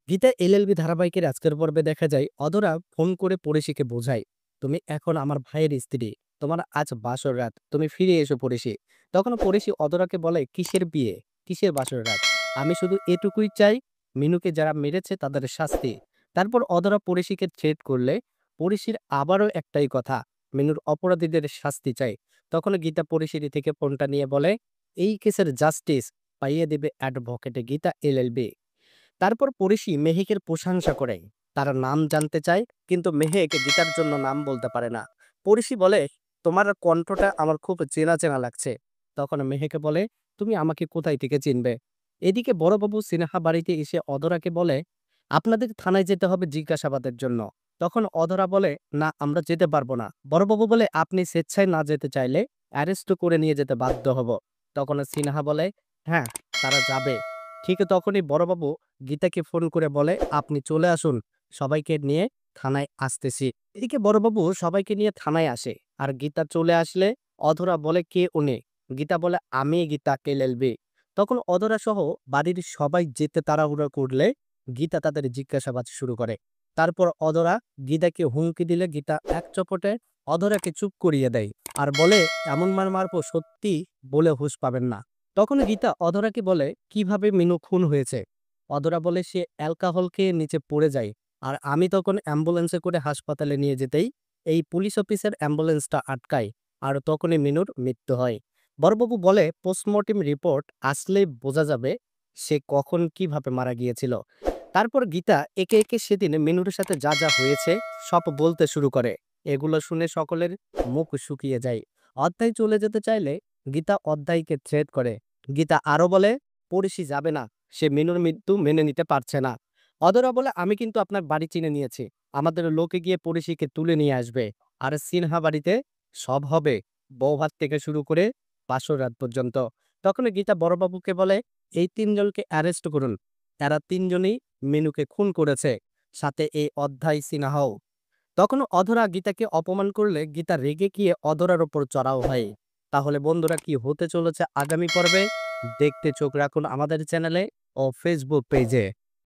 Gita LLB ধারাবাহিকের আজকের পর্বে দেখা যায় অধরা ফোন করে পড়শিকে বোঝায়, তুমি এখন আমার ভাইয়ের স্ত্রী, তোমার আজ বাসর রাত, তুমি ফিরে এসো পড়শি। তখন পড়শি অধরাকে বলে, কিসের বিয়ে, কিসের বাসর রাত, আমি শুধু এটুকুই চাই, মিনুকে যারা মেরেছে তাদের শাস্তি। তারপর অধরা পড়শিকে থ্রেট করলে পড়শির আবারও একটাই কথা, মিনুর অপরাধীদের শাস্তি চাই। তখন গীতা পড়শির থেকে ফোনটা নিয়ে বলে, এই কেসের জাস্টিস পাইয়ে দেবে অ্যাডভোকেটে গীতা এলএলবি। তারপর পড়শি মেহেকের প্রশংসা করে, তার নাম জানতে চায়, কিন্তু মেহেক গীতার জন্য নাম বলতে পারে না। পড়শি বলে, তোমার কণ্ঠটা আমার খুব চেনা চেনা লাগছে। তখন মেহেকে বলে, তুমি আমাকে কোথায় থেকে চিনবে। এদিকে বড়বাবু সিনহা বাড়িতে এসে অধরাকে বলে, আপনাদের থানায় যেতে হবে জিজ্ঞাসাবাদের জন্য। তখন অধরা বলে, না আমরা যেতে পারবো না। বড়বাবু বলে, আপনি স্বেচ্ছায় না যেতে চাইলে অ্যারেস্ট করে নিয়ে যেতে বাধ্য হব। তখন সিনহা বলে, হ্যাঁ তারা যাবে। ঠিক তখনই বড়বাবু গীতাকে ফোন করে বলে, আপনি চলে আসুন, সবাইকে নিয়ে থানায় আসতেছি। এদিকে বড়বাবু সবাইকে নিয়ে থানায় আসে, আর গীতা চলে আসলে অধরা বলে, কে উনি। গীতা বলে, আমি গীতা এলএলবি। তখন অধরা সহ বাড়ির সবাই যেতে তাড়াহুড়ো করলে গীতা তাদের জিজ্ঞাসাবাদ শুরু করে। তারপর অধরা গীতাকে হুমকি দিলে গীতা এক চপটে অধরাকে চুপ করিয়ে দেয়, আর বলে, এমন মার মারবো সত্যি বলে হুঁশ পাবেন না। তখন গীতা অধরাকে বলে, কিভাবে মিনু খুন হয়েছে। অধরা বলে, সে অ্যালকোহল খেয়ে নিচে পড়ে যায়, আর আমি তখন অ্যাম্বুলেন্সে করে হাসপাতালে নিয়ে যেতেই এই পুলিশ অফিসের অ্যাম্বুলেন্সটা আটকায়, আর তখনই মিনুর মৃত্যু হয়। বড়বাবু বলে, পোস্টমর্টেম রিপোর্ট আসলেই বোঝা যাবে সে কখন কিভাবে মারা গিয়েছিল। তারপর গীতা একে একে সেদিন মিনুর সাথে যা যা হয়েছে সব বলতে শুরু করে। এগুলো শুনে সকলের মুখ শুকিয়ে যায়। অধ্যায় চলে যেতে চাইলে গীতা অধ্যায়কে থ্রেট করে। গীতা আরো বলে, পড়শি যাবে না, সে মিনুর মৃত্যু মেনে নিতে পারছে না। অধরা বলে, আমি কিন্তু আপনার বাড়ি চিনে নিয়েছি, আমাদের লোকে গিয়ে পড়শিকে তুলে নিয়ে আসবে, আর সিনহা বাড়িতে সব হবে, বৌভাত থেকে শুরু করে বাসর রাত পর্যন্ত। তখন গীতা বড়বাবুকে বলে, এই তিনজনকে অ্যারেস্ট করুন, এরা তিনজনই মিনুকে খুন করেছে, সাথে এই অধ্যায় সিনহাও। তখন অধরা গীতাকে অপমান করলে গীতা রেগে গিয়ে অধরার ওপর চড়াও হয়। তাহলে বন্ধুরা, কি হতে চলেছে আগামী পর্বে দেখতে চোখ রাখুন আমাদের চ্যানেলে ও ফেসবুক পেজে।